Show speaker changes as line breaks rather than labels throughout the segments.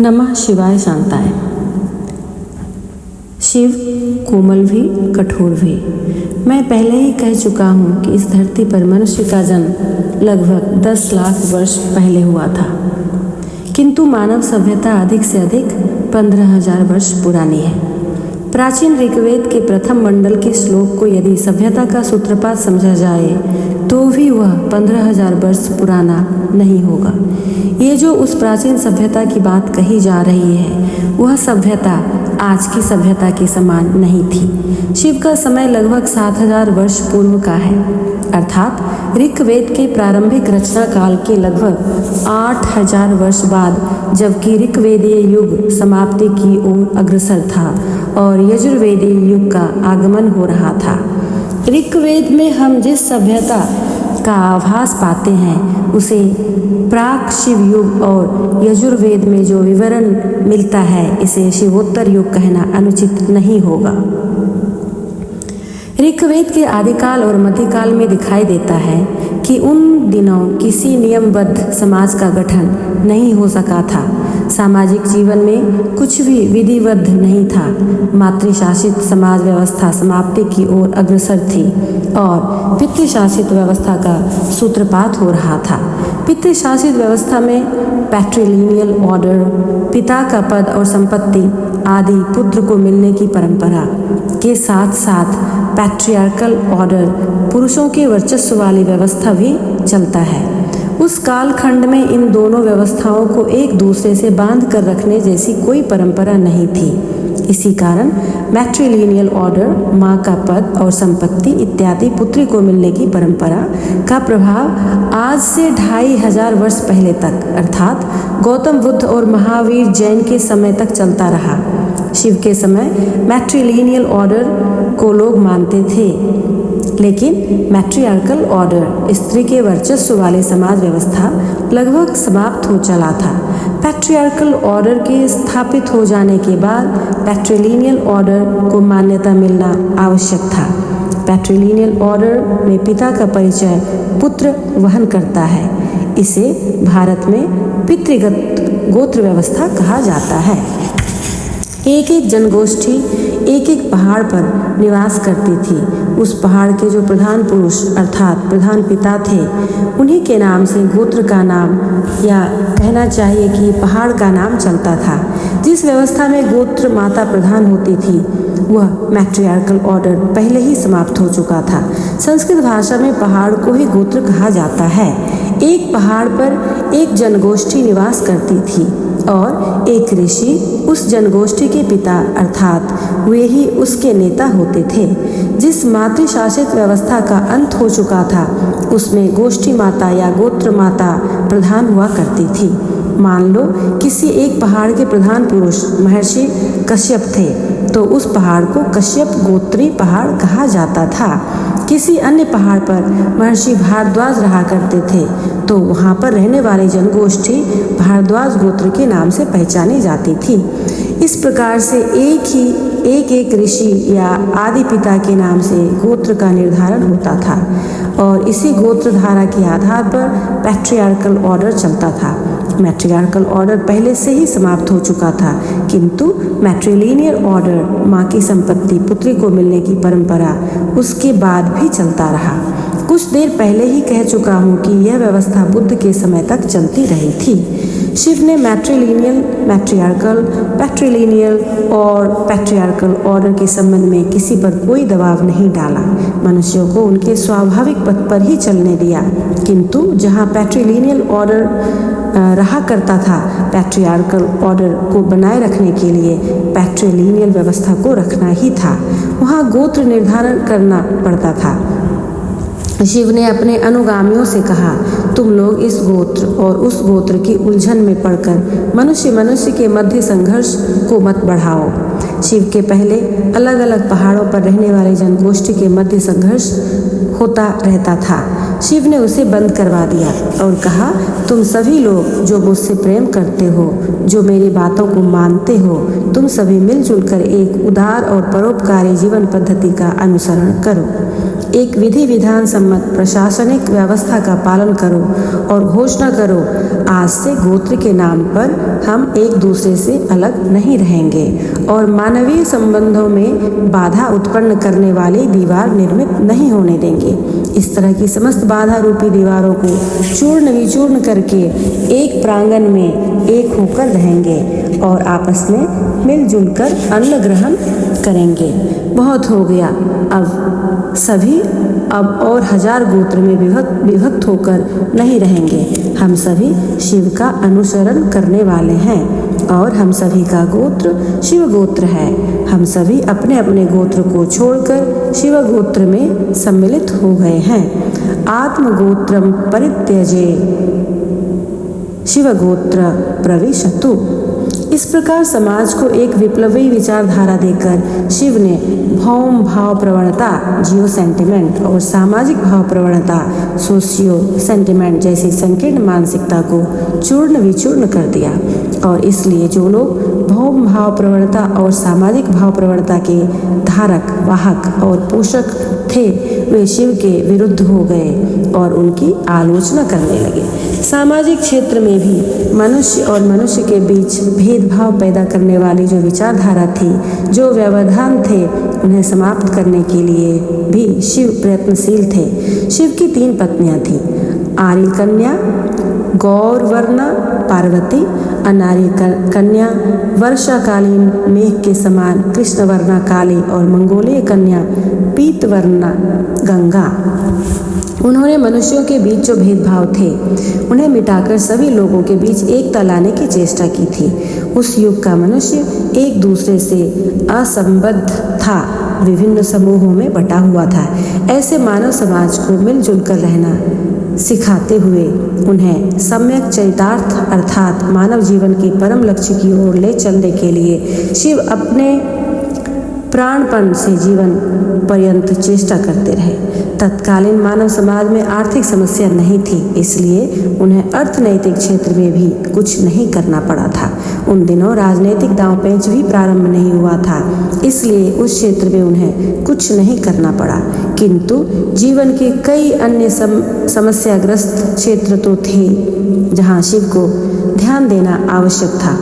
नमः शिवाय शांताय। शिव कोमल भी कठोर भी। मैं पहले ही कह चुका हूँ कि इस धरती पर मनुष्य का जन्म लगभग 10 लाख वर्ष पहले हुआ था, किंतु मानव सभ्यता अधिक से अधिक 15,000 वर्ष पुरानी है। प्राचीन ऋग्वेद के प्रथम मंडल के श्लोक को यदि सभ्यता का सूत्रपात समझा जाए तो भी वह 15,000 वर्ष पुराना नहीं होगा। ये जो उस प्राचीन सभ्यता की बात कही जा रही है वह सभ्यता आज की सभ्यता के समान नहीं थी। शिव का समय लगभग 7,000 वर्ष पूर्व का है, अर्थात ऋग्वेद के प्रारंभिक रचना काल के लगभग 8,000 वर्ष बाद, जबकि ऋग्वेदीय युग समाप्ति की ओर अग्रसर था और यजुर्वेदीय युग का आगमन हो रहा था। ऋग्वेद में हम जिस सभ्यता का आभास पाते हैं उसे प्राक शिव युग और यजुर्वेद में जो विवरण मिलता है इसे शिवोत्तर युग कहना अनुचित नहीं होगा। ऋग्वेद के आदिकाल और मध्यकाल में दिखाई देता है कि उन दिनों किसी नियमबद्ध समाज का गठन नहीं हो सका था। सामाजिक जीवन में कुछ भी विधिवद्ध नहीं था। मातृशासित समाज व्यवस्था समाप्ति की ओर अग्रसर थी और पितृशासित व्यवस्था का सूत्रपात हो रहा था। पितृशासित व्यवस्था में पैट्रिलिनियल ऑर्डर, पिता का पद और संपत्ति आदि पुत्र को मिलने की परंपरा के साथ साथ पैट्रियार्कल ऑर्डर, पुरुषों के वर्चस्व वाली व्यवस्था भी चलता है। उस कालखंड में इन दोनों व्यवस्थाओं को एक दूसरे से बांध कर रखने जैसी कोई परंपरा नहीं थी। इसी कारण मैट्रिलिनियल ऑर्डर, माँ का पद और संपत्ति इत्यादि पुत्री को मिलने की परंपरा का प्रभाव आज से 2,500 वर्ष पहले तक, अर्थात गौतम बुद्ध और महावीर जैन के समय तक चलता रहा। शिव के समय मैट्रिलिनियल ऑर्डर को लोग मानते थे, लेकिन मैट्रियार्कल ऑर्डर, स्त्री के वर्चस्व वाले समाज व्यवस्था लगभग समाप्त हो चला था। पैट्रियार्कल ऑर्डर के स्थापित हो जाने के बाद पैट्रिलिनियल ऑर्डर को मान्यता मिलना आवश्यक था। पैट्रिलिनियल ऑर्डर में पिता का परिचय पुत्र वहन करता है। इसे भारत में पितृगत गोत्र व्यवस्था कहा जाता है। एक एक जनगोष्ठी एक एक पहाड़ पर निवास करती थी। उस पहाड़ के जो प्रधान पुरुष अर्थात प्रधान पिता थे उन्हीं के नाम से गोत्र का नाम, या कहना चाहिए कि पहाड़ का नाम चलता था। जिस व्यवस्था में गोत्र माता प्रधान होती थी वह मैट्रियार्कल ऑर्डर पहले ही समाप्त हो चुका था। संस्कृत भाषा में पहाड़ को ही गोत्र कहा जाता है। एक पहाड़ पर एक जनगोष्ठी निवास करती थी और एक ऋषि उस जनगोष्ठी के पिता अर्थात वे ही उसके नेता होते थे। जिस मातृशासित व्यवस्था का अंत हो चुका था उसमें गोष्ठी माता या गोत्र माता प्रधान हुआ करती थी। मान लो किसी एक पहाड़ के प्रधान पुरुष महर्षि कश्यप थे तो उस पहाड़ को कश्यप गोत्री पहाड़ कहा जाता था। किसी अन्य पहाड़ पर महर्षि भारद्वाज रहा करते थे तो वहाँ पर रहने वाली जनगोष्ठी भारद्वाज गोत्र के नाम से पहचानी जाती थी। इस प्रकार से एक ऋषि या आदि पिता के नाम से गोत्र का निर्धारण होता था और इसी गोत्र धारा के आधार पर पैट्रियार्कल ऑर्डर चलता था। मैट्रियार्कल ऑर्डर पहले से ही समाप्त हो चुका था, किंतु मैट्रिलिनियल ऑर्डर, माँ की संपत्ति पुत्री को मिलने की परंपरा उसके बाद भी चलता रहा। कुछ देर पहले ही कह चुका हूँ कि यह व्यवस्था बुद्ध के समय तक चलती रही थी। शिव ने मैट्रिलिनियल, मैट्रियार्कल, पैट्रिलिनियल और पैट्रियार्कल ऑर्डर के संबंध में किसी पर कोई दबाव नहीं डाला। मनुष्यों को उनके स्वाभाविक पथ पर ही चलने दिया, किंतु जहाँ पैट्रिलिनियल ऑर्डर रहा करता था पैट्रियार्कल ऑर्डर को बनाए रखने के लिए पैट्रिलिनियल व्यवस्था को रखना ही था। वहाँ गोत्र निर्धारण करना पड़ता था। शिव ने अपने अनुगामियों से कहा, तुम लोग इस गोत्र और उस गोत्र की उलझन में पड़कर मनुष्य के मध्य संघर्ष को मत बढ़ाओ। शिव के पहले अलग अलग पहाड़ों पर रहने वाले जनगोष्ठी के मध्य संघर्ष होता रहता था। शिव ने उसे बंद करवा दिया और कहा, तुम सभी लोग जो मुझसे प्रेम करते हो, जो मेरी बातों को मानते हो, तुम सभी मिलजुल कर एक उदार और परोपकारी जीवन पद्धति का अनुसरण करो। एक विधि विधान सम्मत प्रशासनिक व्यवस्था का पालन करो और घोषणा करो, आज से गोत्र के नाम पर हम एक दूसरे से अलग नहीं रहेंगे और मानवीय संबंधों में बाधा उत्पन्न करने वाली दीवार निर्मित नहीं होने देंगे। इस तरह की समस्त बाधा रूपी दीवारों को चूर्ण विचूर्ण करके एक प्रांगण में एक होकर रहेंगे और आपस में मिलजुल कर अन्न ग्रहण करेंगे। बहुत हो गया, अब सभी अब और 1000 गोत्र में विभक्त होकर नहीं रहेंगे। हम सभी शिव का अनुसरण करने वाले हैं और हम सभी का गोत्र शिव गोत्र है। हम सभी अपने अपने गोत्र को छोड़कर शिव गोत्र में सम्मिलित हो गए हैं। आत्मगोत्रम परित्यजे शिवगोत्र प्रविशतु। इस प्रकार समाज को एक विप्लवी विचारधारा देकर शिव ने भौम भाव प्रवणता जियो सेंटिमेंट और सामाजिक भाव प्रवणता सोशियो सेंटिमेंट जैसी संकीर्ण मानसिकता को चूर्ण विचूर्ण कर दिया और इसलिए जो लोग भौम भाव प्रवणता और सामाजिक भाव प्रवणता के धारक, वाहक और पोषक थे वे शिव के विरुद्ध हो गए और उनकी आलोचना करने लगे। सामाजिक क्षेत्र में भी मनुष्य और मनुष्य के बीच भेदभाव पैदा करने वाली जो विचारधारा थी, जो व्यवधान थे, उन्हें समाप्त करने के लिए भी शिव प्रयत्नशील थे। शिव की 3 पत्नियां थीं, आर्य कन्या, गौरवर्णा पार्वती, अनार्य कन्या वर्षाकालीन मेघ के समान कृष्णवर्णा काली और मंगोलीय कन्या पीतवर्णा गंगा। उन्होंने मनुष्यों के बीच जो भेदभाव थे उन्हें मिटाकर सभी लोगों के बीच एकता लाने की चेष्टा की थी। उस युग का मनुष्य एक दूसरे से असंबद्ध था, विभिन्न समूहों में बटा हुआ था। ऐसे मानव समाज को मिलजुल कर रहना सिखाते हुए उन्हें सम्यक चरितार्थ अर्थात मानव जीवन के परम लक्ष्य की ओर ले चलने के लिए शिव अपने प्राणपण से जीवन पर्यंत चेष्टा करते रहे। तत्कालीन मानव समाज में आर्थिक समस्या नहीं थी, इसलिए उन्हें अर्थनैतिक क्षेत्र में भी कुछ नहीं करना पड़ा था। उन दिनों राजनीतिक दांव पेंच भी प्रारंभ नहीं हुआ था, इसलिए उस क्षेत्र में उन्हें कुछ नहीं करना पड़ा। किंतु जीवन के कई अन्य समस्याग्रस्त क्षेत्र तो थे जहां शिव को ध्यान देना आवश्यक था।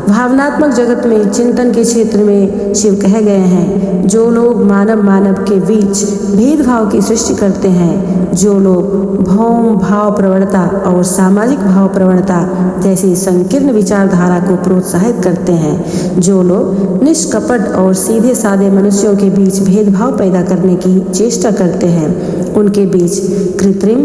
भावनात्मक जगत में चिंतन के क्षेत्र में शिव कह गए हैं, जो लोग मानव के बीच भेदभाव की सृष्टि करते हैं, जो लोग भौम भाव प्रवणता और सामाजिक भाव प्रवणता जैसी संकीर्ण विचारधारा को प्रोत्साहित करते हैं, जो लोग निष्कपट और सीधे साधे मनुष्यों के बीच भेदभाव पैदा करने की चेष्टा करते हैं, उनके बीच कृत्रिम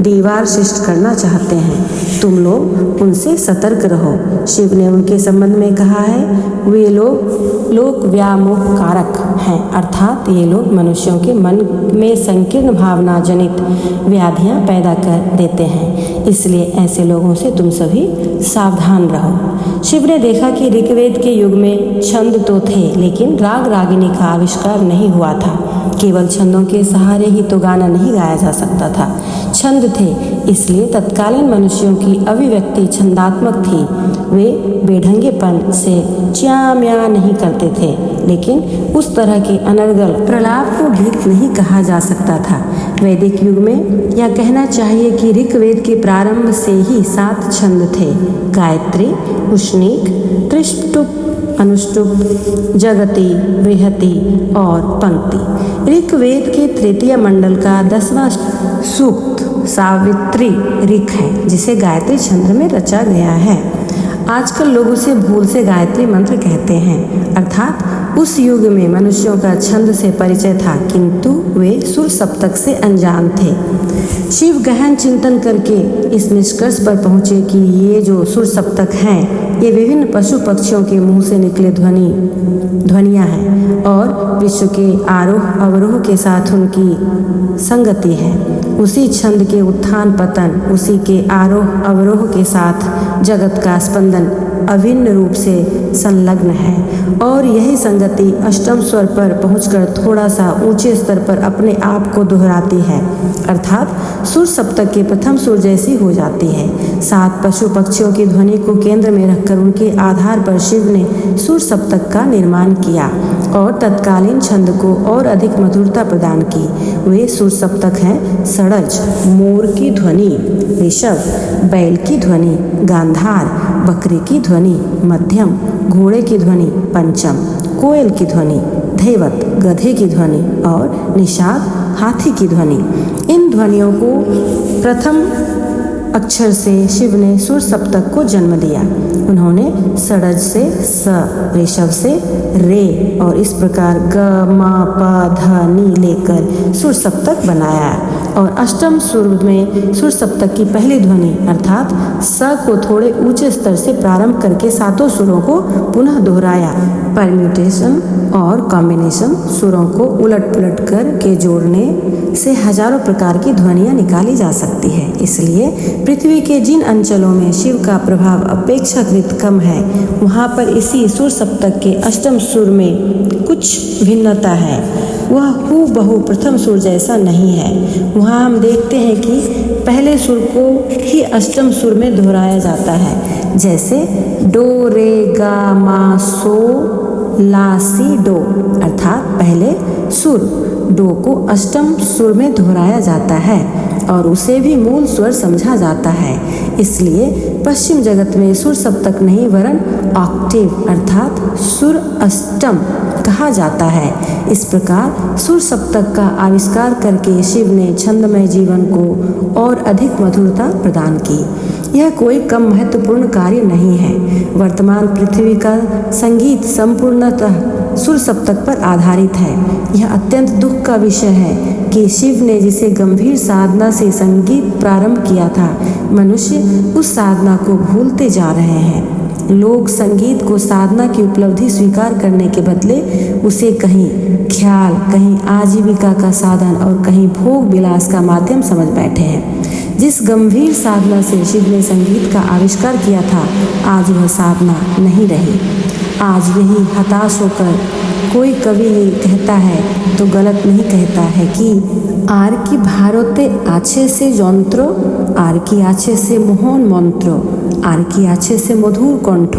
दीवार सृष्टि करना चाहते हैं, तुम लोग उनसे सतर्क रहो। शिव ने उनके संबंध में कहा है, वे लोग व्यामोह कारक हैं, अर्थात ये लोग मनुष्यों के मन में संकीर्ण भावना जनित व्याधियां पैदा कर देते हैं, इसलिए ऐसे लोगों से तुम सभी सावधान रहो। शिव ने देखा कि ऋग्वेद के युग में छंद तो थे, लेकिन राग रागिनी का आविष्कार नहीं हुआ था। केवल छंदों के सहारे ही तो गाना नहीं गाया जा सकता था। छंद थे, इसलिए तत्कालीन मनुष्यों की अभिव्यक्ति छंदात्मक थी। वे बेढंगेपन से च्या म्या नहीं करते थे, लेकिन उस तरह के अनर्गल प्रलाप को गीत नहीं कहा जा सकता था। वैदिक युग में यह कहना चाहिए कि ऋग्वेद के प्रारंभ से ही 7 छंद थे, गायत्री, उष्णीक, त्रिष्टुप, अनुष्टुप, जगति, बृहति और पंक्ति। ऋग्वेद के तृतीय मंडल का 10वां सूक्त सावित्री ऋक है, जिसे गायत्री छंद में रचा गया है। आजकल लोग उसे भूल से गायत्री मंत्र कहते हैं, अर्थात उस युग में मनुष्यों का छंद से परिचय था, किंतु वे सुर सप्तक से अनजान थे। शिव गहन चिंतन करके इस निष्कर्ष पर पहुँचे कि ये जो सुर सप्तक हैं, ये विभिन्न पशु पक्षियों के मुंह से निकले ध्वनियाँ हैं और विश्व के आरोह अवरोह के साथ उनकी संगति है। उसी छंद के उत्थान पतन, उसी के आरोह अवरोह के साथ जगत का स्पंदन अभिन्न रूप से संलग्न है और यही संगति अष्टम स्वर पर पहुंचकर थोड़ा सा ऊंचे स्तर पर अपने आप को दोहराती है, अर्थात सुर सप्तक के प्रथम सुर जैसी हो जाती है। 7 पशु पक्षियों की ध्वनि को केंद्र में रखकर उनके आधार पर शिव ने सुर सप्तक का निर्माण किया और तत्कालीन छंद को और अधिक मधुरता प्रदान की। वे सुर सप्तक हैं षडज, मोर की ध्वनि, ऋषभ, बैल की ध्वनि, गांधार, बकरी की ध्वनि, मध्यम, घोड़े की ध्वनि, पंचम, कोयल की ध्वनि, धैवत, गधे की ध्वनि और निषाद, हाथी की ध्वनि। इन ध्वनियों को प्रथम अक्षर से शिव ने सुर सप्तक को जन्म दिया। उन्होंने षडज से स, ऋषभ से रे और इस प्रकार ग म प ध नी लेकर सुर सप्तक बनाया और अष्टम सुर में सुर सप्तक की पहली ध्वनि अर्थात स को थोड़े ऊंचे स्तर से प्रारंभ करके 7 सुरों को पुनः दोहराया। परम्यूटेशन और कॉम्बिनेशन सुरों को उलट पुलट कर के जोड़ने से हजारों प्रकार की ध्वनियाँ निकाली जा सकती है। इसलिए पृथ्वी के जिन अंचलों में शिव का प्रभाव अपेक्षाकृत कम है वहाँ पर इसी सुर सप्तक के अष्टम सुर में कुछ भिन्नता है। वह हूबहू प्रथम सुर जैसा नहीं है। वहाँ हम देखते हैं कि पहले सुर को ही अष्टम सुर में दोहराया जाता है, जैसे डो रे गा मा सो ला सी डो, अर्थात पहले सुर डो को अष्टम सुर में दोहराया जाता है और उसे भी मूल स्वर समझा जाता है। इसलिए पश्चिम जगत में सुर सप्तक नहीं वरन ऑक्टेव अर्थात सुर अष्टम कहा जाता है। इस प्रकार सुर सप्तक का आविष्कार करके शिव ने छंदमय जीवन को और अधिक मधुरता प्रदान की। यह कोई कम महत्वपूर्ण कार्य नहीं है। वर्तमान पृथ्वी का संगीत संपूर्णतः सुर सप्तक पर आधारित है। यह अत्यंत दुख का विषय है कि शिव ने जिसे गंभीर साधना से संगीत प्रारंभ किया था, मनुष्य उस साधना को भूलते जा रहे हैं। लोग संगीत को साधना की उपलब्धि स्वीकार करने के बदले उसे कहीं ख्याल, कहीं आजीविका का साधन और कहीं भोग विलास का माध्यम समझ बैठे हैं। जिस गंभीर साधना से शिव ने संगीत का आविष्कार किया था, आज वह साधना नहीं रही। आज यही हताश होकर कोई कवि ये कहता है तो गलत नहीं कहता है कि आर की भारते आछे से যন্ত্র, आर की आछे से मोहन मंत्र, आर की आछे से मधुर कण्ठ,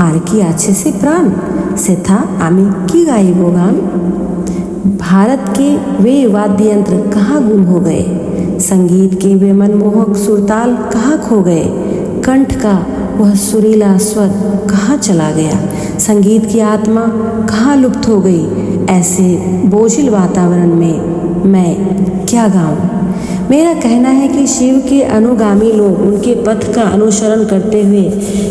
आर की आछे से प्राण, सेथा आमी की गाइब गान। भारत के वे वाद्य यंत्र कहाँ गुम हो गए? संगीत के वे मनमोहक सुरताल कहाँ खो गए? कंठ का वह सुरीला स्वर कहाँ चला गया? संगीत की आत्मा कहाँ लुप्त हो गई? ऐसे बोझिल वातावरण में मैं क्या गाऊं? मेरा कहना है कि शिव के अनुगामी लोग उनके पथ का अनुसरण करते हुए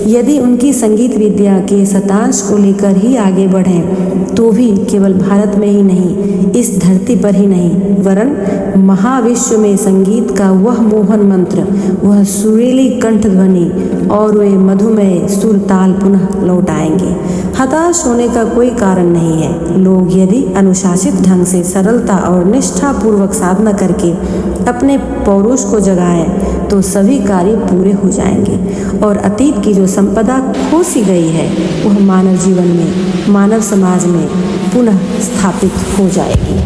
यदि उनकी संगीत विद्या के शतांश को लेकर ही आगे बढ़ें तो भी केवल भारत में ही नहीं, इस धरती पर ही नहीं वरन महाविश्व में संगीत का वह मोहन मंत्र, वह सुरीली कंठ ध्वनि और वे मधुमेह सुर ताल पुनः लौट आएंगे। हताश होने का कोई कारण नहीं है। लोग यदि अनुशासित ढंग से सरलता और निष्ठापूर्वक साधना करके अपने पौरुष को जगाएं तो सभी कार्य पूरे हो जाएंगे और अतीत की जो संपदा खो सी गई है वह मानव जीवन में, मानव समाज में पुनः स्थापित हो जाएगी।